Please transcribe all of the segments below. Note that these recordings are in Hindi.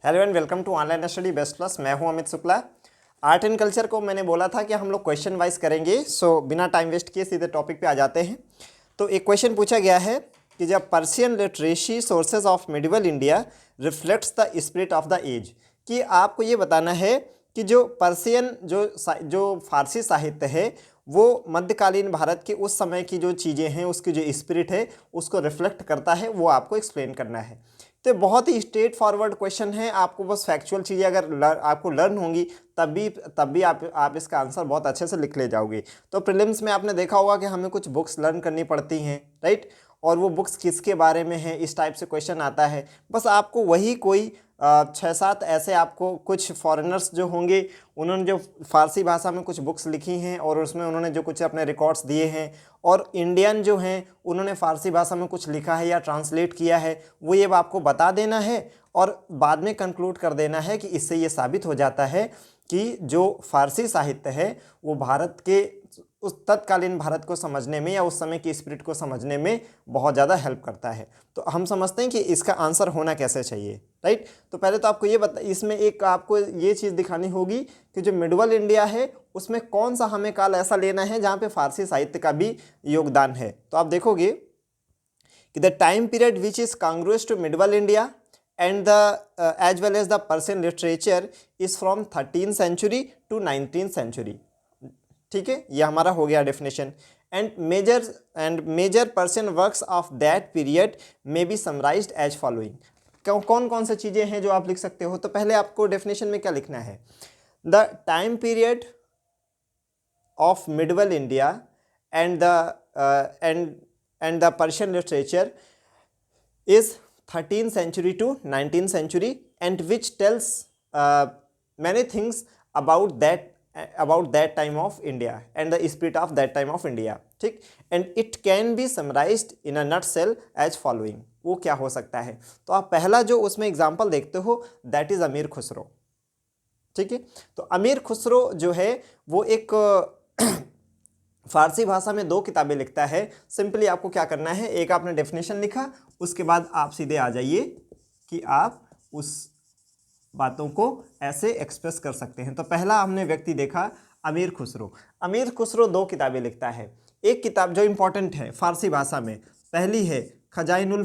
Hello and welcome to online study best class. मैं हूं Amit Shukla. Art and culture को मैंने बोला था कि हम लोग क्वेश्चन वाइज करेंगे, सो बिना टाइम वेस्ट किए सीधे टॉपिक पे आ जाते हैं। तो एक क्वेश्चन पूछा गया है कि जब Persian literacy sources of medieval India reflects the spirit of the age, कि आपको ये बताना है कि जो पर्शियन जो फारसी साहित्य है वो मध्यकालीन भारत के उस समय की जो चीज़ें हैं उसकी जो स्पिरिट है उसको रिफ्लेक्ट करता है, वो आपको एक्सप्लेन करना है। तो बहुत ही स्ट्रेट फॉरवर्ड क्वेश्चन है। आपको बस फैक्चुअल चीज़ें अगर आपको लर्न होंगी तब भी आप इसका आंसर बहुत अच्छे से लिख ले जाओगे। तो प्रीलिम्स में आपने देखा होगा कि हमें कुछ बुक्स लर्न करनी पड़ती हैं, राइट, और वो बुक्स किसके बारे में है, इस टाइप से क्वेश्चन आता है। बस आपको वही कोई 6-7 ऐसे आपको कुछ फॉरेनर्स जो होंगे उन्होंने जो फ़ारसी भाषा में कुछ बुक्स लिखी हैं और उसमें उन्होंने जो कुछ अपने रिकॉर्ड्स दिए हैं, और इंडियन जो हैं उन्होंने फ़ारसी भाषा में कुछ लिखा है या ट्रांसलेट किया है, वो ये आपको बता देना है और बाद में कंक्लूड कर देना है कि इससे ये साबित हो जाता है कि जो फ़ारसी साहित्य है वो भारत के उस तत्कालीन भारत को समझने में या उस समय की स्पिरिट को समझने में बहुत ज़्यादा हेल्प करता है। तो हम समझते हैं कि इसका आंसर होना कैसे चाहिए, राइट। तो पहले तो आपको ये इसमें एक आपको ये चीज़ दिखानी होगी कि जो मिडवल इंडिया है उसमें कौन सा हमें काल ऐसा लेना है जहाँ पे फारसी साहित्य का भी योगदान है। तो आप देखोगे कि the time period which is congruous to medieval India and the as well as the Persian literature is from 13th century to 19th century। ठीक है, ये हमारा हो गया definition. And major Persian works of that period में बी समराइज्ड एज फॉलोइंग। कौन कौन सी चीज़ें हैं जो आप लिख सकते हो? तो पहले आपको डेफिनेशन में क्या लिखना है? The time period of medieval India and the Persian literature is 13th century to 19th century and which tells many things about that time of India and the spirit of that time of India। ठीक, and it can be summarized in a nutshell as following। वो क्या हो सकता है? तो आप पहला जो उसमें एग्जाम्पल देखते हो दैट इज अमीर खुसरो। ठीक है, तो अमीर खुसरो जो है वो एक फारसी भाषा में 2 किताबें लिखता है। सिंपली आपको क्या करना है, एक आपने डेफिनेशन लिखा, उसके बाद आप सीधे आ जाइए कि आप उस बातों को ऐसे एक्सप्रेस कर सकते हैं। तो पहला हमने व्यक्ति देखा अमीर खुसरो। अमीर खुसरो 2 किताबें लिखता है। एक किताब जो इंपॉर्टेंट है फारसी भाषा में, पहली है खजाइन उल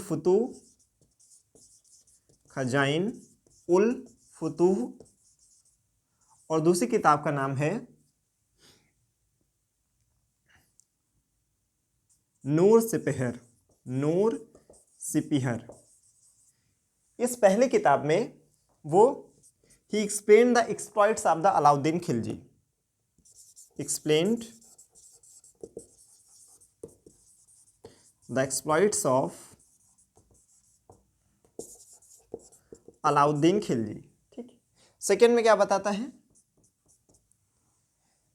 फुतूह और दूसरी किताब का नाम है नूर सिपिहर। इस पहली किताब में वो he explain the exploits of the Alauddin Khilji. Explained the exploits of Alauddin Khilji. ठीक, सेकेंड में क्या बताता है?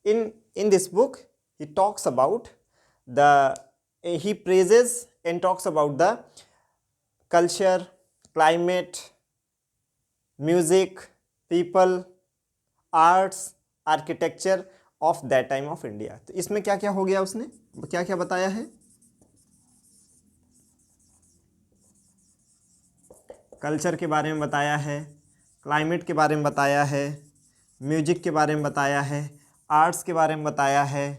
in this book he talks about he praises and talks about the culture, climate, music, people, arts, architecture of that time of India। तो इसमें क्या क्या हो गया, उसने क्या क्या बताया है? कल्चर के बारे में बताया है, क्लाइमेट के बारे में बताया है, म्यूजिक के बारे में बताया है, आर्ट्स के बारे में बताया है,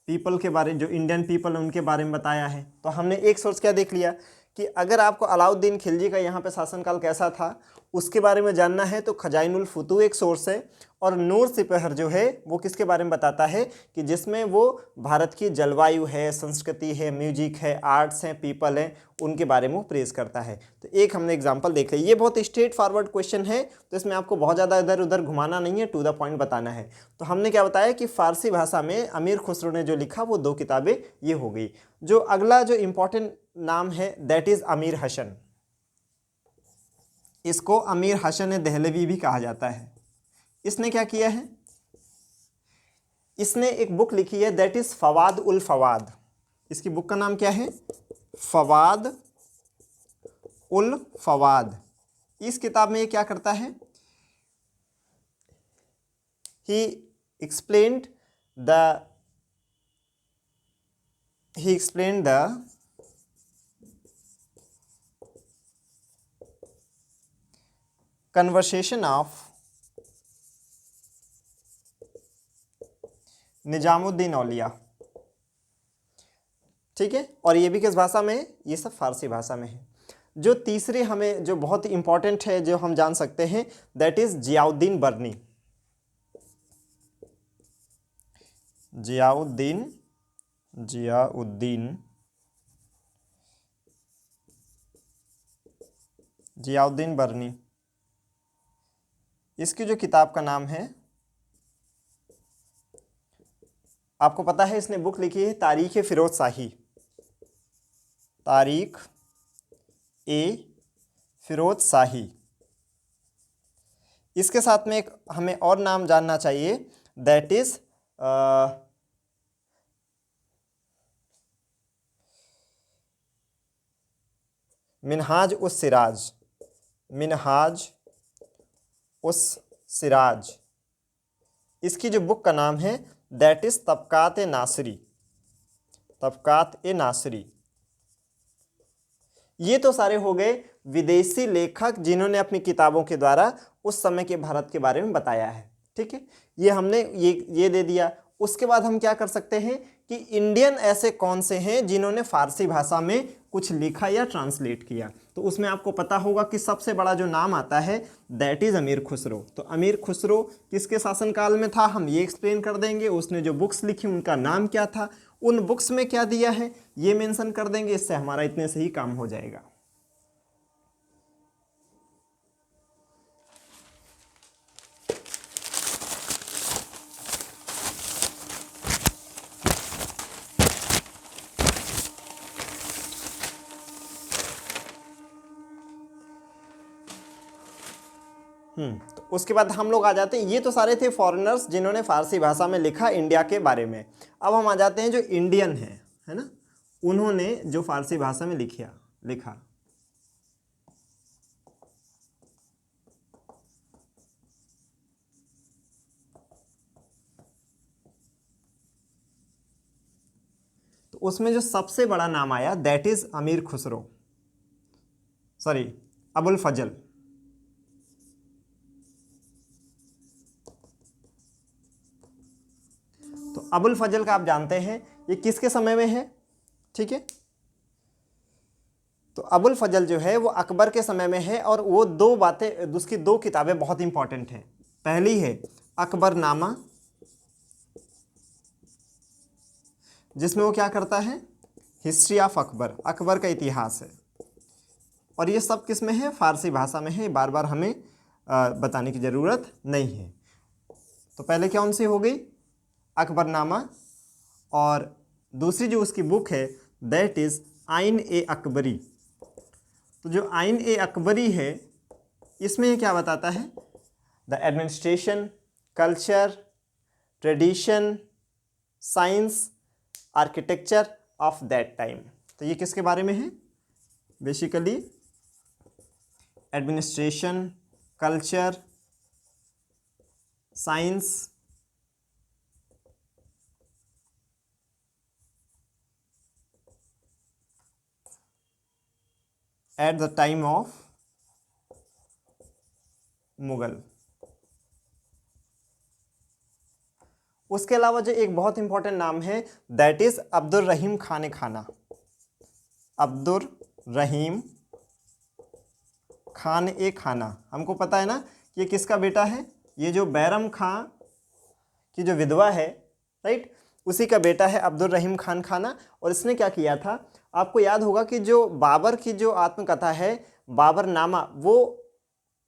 पीपल के बारे में, जो इंडियन पीपल उनके बारे में बताया है। तो हमने एक सोर्स क्या देख लिया कि अगर आपको अलाउद्दीन खिलजी का यहाँ पे शासनकाल कैसा था उसके बारे में जानना है तो खजाइनुल फुतूह एक सोर्स है, और नूर सिपहर जो है वो किसके बारे में बताता है कि जिसमें वो भारत की जलवायु है, संस्कृति है, म्यूजिक है, आर्ट्स हैं, पीपल हैं, उनके बारे में वो प्रेज करता है। तो एक हमने एग्जाम्पल देख लिया। ये बहुत स्ट्रेट फॉरवर्ड क्वेश्चन है, तो इसमें आपको बहुत ज़्यादा इधर उधर घुमाना नहीं है, टू द पॉइंट बताना है। तो हमने क्या बताया कि फारसी भाषा में अमीर खुसरो ने जो लिखा वो 2 किताबें ये हो गई। जो अगला जो इंपॉर्टेंट नाम है दैट इज़ अमीर हसन। इसको अमीर हसन दहलवी भी कहा जाता है। इसने क्या किया है? इसने एक बुक लिखी है दैट इज फवाद उल फवाद। इसकी बुक का नाम क्या है? फवाद उल फवाद। इस किताब में ये क्या करता है? He explained the conversation of Nizamuddin Auliya. ठीक है, और ये भी किस भाषा में है? ये सब फारसी भाषा में है। जो तीसरी हमें जो बहुत इंपॉर्टेंट है जो हम जान सकते हैं, दैट इज जियाउद्दीन बर्नी। जियाउद्दीन जियाउद्दीन जियाउद्दीन बर्नी। इसकी जो किताब का नाम है, आपको पता है इसने बुक लिखी है तारीख फिरोज शाही। तारीख ए फिरोज शाही। इसके साथ में एक हमें और नाम जानना चाहिए, दैट इज मिनहाज उस सिराज। मिनहाज उस सिराज। इसकी जो बुक का नाम है दैट इज तबकात ए नासरी। तबकात ए नासरी। ये तो सारे हो गए विदेशी लेखक जिन्होंने अपनी किताबों के द्वारा उस समय के भारत के बारे में बताया है। ठीक है, ये हमने ये दे दिया। उसके बाद हम क्या कर सकते हैं कि इंडियन ऐसे कौन से हैं जिन्होंने फारसी भाषा में कुछ लिखा या ट्रांसलेट किया। तो उसमें आपको पता होगा कि सबसे बड़ा जो नाम आता है दैट इज़ अमीर खुसरो। तो अमीर खुसरो किसके शासनकाल में था, हम ये एक्सप्लेन कर देंगे। उसने जो बुक्स लिखी उनका नाम क्या था, उन बुक्स में क्या दिया है ये मेंशन कर देंगे। इससे हमारा इतने से ही काम हो जाएगा। तो उसके बाद हम लोग आ जाते हैं, ये तो सारे थे फॉरेनर्स जिन्होंने फारसी भाषा में लिखा इंडिया के बारे में। अब हम आ जाते हैं जो इंडियन है ना, उन्होंने जो फारसी भाषा में लिखा। तो उसमें जो सबसे बड़ा नाम आया दैट इज अमीर खुसरो, सॉरी अबुल फजल। तो अबुल फजल का आप जानते हैं ये किसके समय में है। ठीक है, तो अबुल फजल जो है वो अकबर के समय में है, और वो दो बातें, उसकी दो किताबें बहुत इंपॉर्टेंट हैं। पहली है अकबरनामा, जिसमें वो क्या करता है, हिस्ट्री ऑफ अकबर, अकबर का इतिहास है। और ये सब किस में है, फारसी भाषा में है। बार बार हमें बताने की ज़रूरत नहीं है। तो पहले कौन सी हो गई, अकबरनामा, और दूसरी जो उसकी बुक है दैट इज़ आइन ए अकबरी। तो जो आइन ए अकबरी है इसमें ये क्या बताता है, the administration, culture, tradition, science, architecture of that time. तो ये किसके बारे में है, basically administration, culture, science, at the time of Mughal. उसके अलावा जो एक बहुत इंपॉर्टेंट नाम है दैट इज अब्दुल रहीम खान खाना। अब्दुल रहीम खान ए खाना, हमको पता है ना कि ये किसका बेटा है, ये जो बैरम खां की जो विधवा है, राइट, उसी का बेटा है अब्दुल रहीम खान खाना। और इसने क्या किया था, आपको याद होगा कि जो बाबर की जो आत्मकथा है बाबरनामा, वो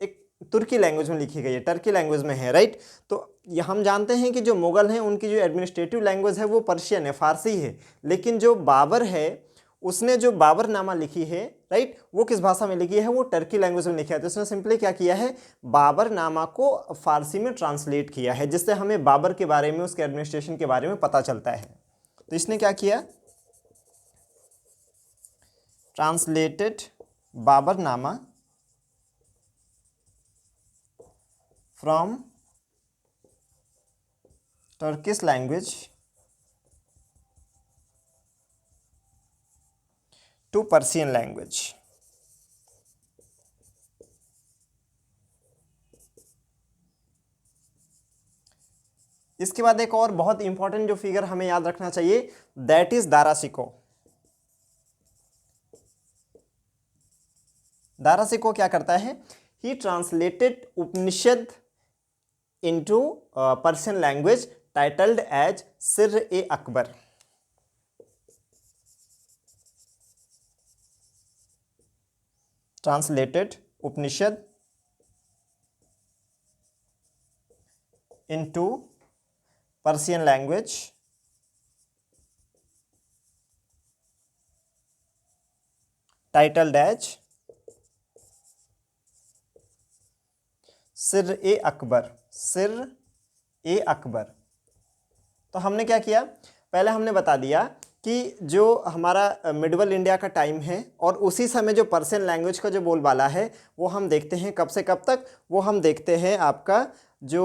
एक तुर्की लैंग्वेज में लिखी गई है, टर्की लैंग्वेज में है, राइट। तो ये हम जानते हैं कि जो मुगल हैं उनकी जो एडमिनिस्ट्रेटिव लैंग्वेज है वो पर्शियन है, फारसी है। लेकिन जो बाबर है उसने जो बाबरनामा लिखी है, राइट, वो किस भाषा में लिखी है, वो टर्की लैंग्वेज में लिखी है। तो उसने सिंपली क्या किया है, बाबरनामा को फारसी में ट्रांसलेट किया है, जिससे हमें बाबर के बारे में, उसके एडमिनिस्ट्रेशन के बारे में पता चलता है। तो इसने क्या किया, translated Baburnama from Turkish language to Persian language. इसके बाद एक और बहुत इंपॉर्टेंट जो फिगर हमें याद रखना चाहिए, दैट इज दारासिको। दारासिको क्या करता है, he translated Upanishad into Persian language titled as Sirr e Akbar. Translated Upanishad into Persian language titled as सिर ए अकबर, सिर ए अकबर। तो हमने क्या किया, पहले हमने बता दिया कि जो हमारा मिडवल इंडिया का टाइम है और उसी समय जो पर्शियन लैंग्वेज का जो बोलबाला है वो हम देखते हैं कब से कब तक, वो हम देखते हैं आपका जो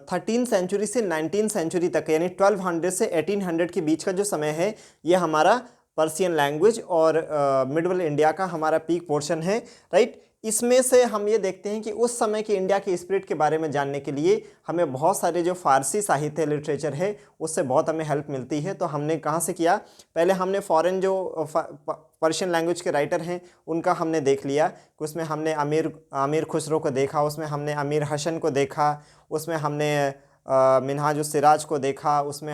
13 सेंचुरी से 19 सेंचुरी तक, यानी 1200 से 1800 के बीच का जो समय है, ये हमारा पर्शियन लैंग्वेज और मिडवल इंडिया का हमारा पीक पोर्शन है, राइट। इसमें से हम ये देखते हैं कि उस समय के इंडिया के स्पिरिट के बारे में जानने के लिए हमें बहुत सारे जो फारसी साहित्य लिटरेचर है उससे बहुत हमें हेल्प मिलती है। तो हमने कहाँ से किया, पहले हमने फॉरेन जो पर्शियन लैंग्वेज के राइटर हैं उनका हमने देख लिया कि उसमें हमने अमीर खुसरो को देखा, उसमें हमने अमीर हसन को देखा, उसमें हमने मिनहाजुस सिराज को देखा, उसमें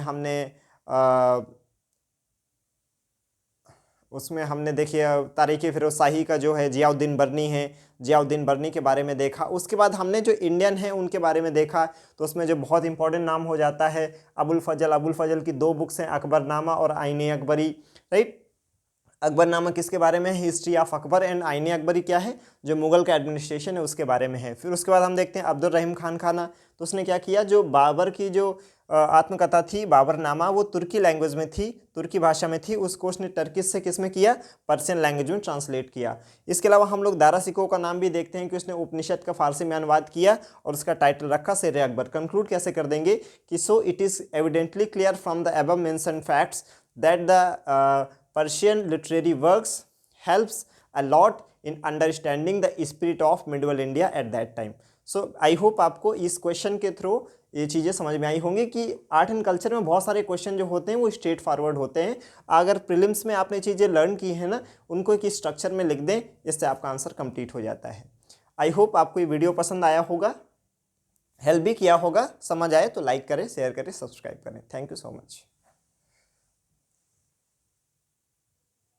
हमने देखिए तारीख़ फ़िरोज़ शाही का जो है जियाउद्दीन बर्नी है, जियाउद्दीन बर्नी के बारे में देखा। उसके बाद हमने जो इंडियन हैं उनके बारे में देखा, तो उसमें जो बहुत इंपॉर्टेंट नाम हो जाता है अबुल फजल की 2 बुक्स हैं, अकबरनामा और आईन अकबरी, राइट। अकबरनामा किसके बारे में है, हिस्ट्री ऑफ अकबर, एंड आईन अकबरी क्या है, जो मुगल का एडमिनिस्ट्रेशन है उसके बारे में है। फिर उसके बाद हम देखते हैं अब्दुल रहीम खान खाना, तो उसने क्या किया, जो बाबर की जो आत्मकथा थी बाबरनामा, वो तुर्की लैंग्वेज में थी, तुर्की भाषा में थी, उसको उसने टर्किश से किस में किया, पर्शियन लैंग्वेज में ट्रांसलेट किया। इसके अलावा हम लोग दारासिको का नाम भी देखते हैं कि उसने उपनिषद का फारसी में अनुवाद किया और उसका टाइटल रखा शेर अकबर। कंक्लूड कैसे कर देंगे कि so it is evidently clear from the above mentioned facts that the Persian literary works helps a lot in understanding the spirit of medieval India at that time. So I hope आपको इस क्वेश्चन के थ्रू ये चीज़ें समझ में आई होंगी कि आर्ट एंड कल्चर में बहुत सारे क्वेश्चन जो होते हैं वो स्ट्रेट फॉरवर्ड होते हैं। अगर प्रीलिम्स में आपने चीज़ें लर्न की है ना, उनको एक स्ट्रक्चर में लिख दें, इससे आपका आंसर कंप्लीट हो जाता है। आई होप आपको ये वीडियो पसंद आया होगा, हेल्प भी किया होगा, समझ आए तो लाइक करें, शेयर करें, सब्सक्राइब करें। Thank you so much.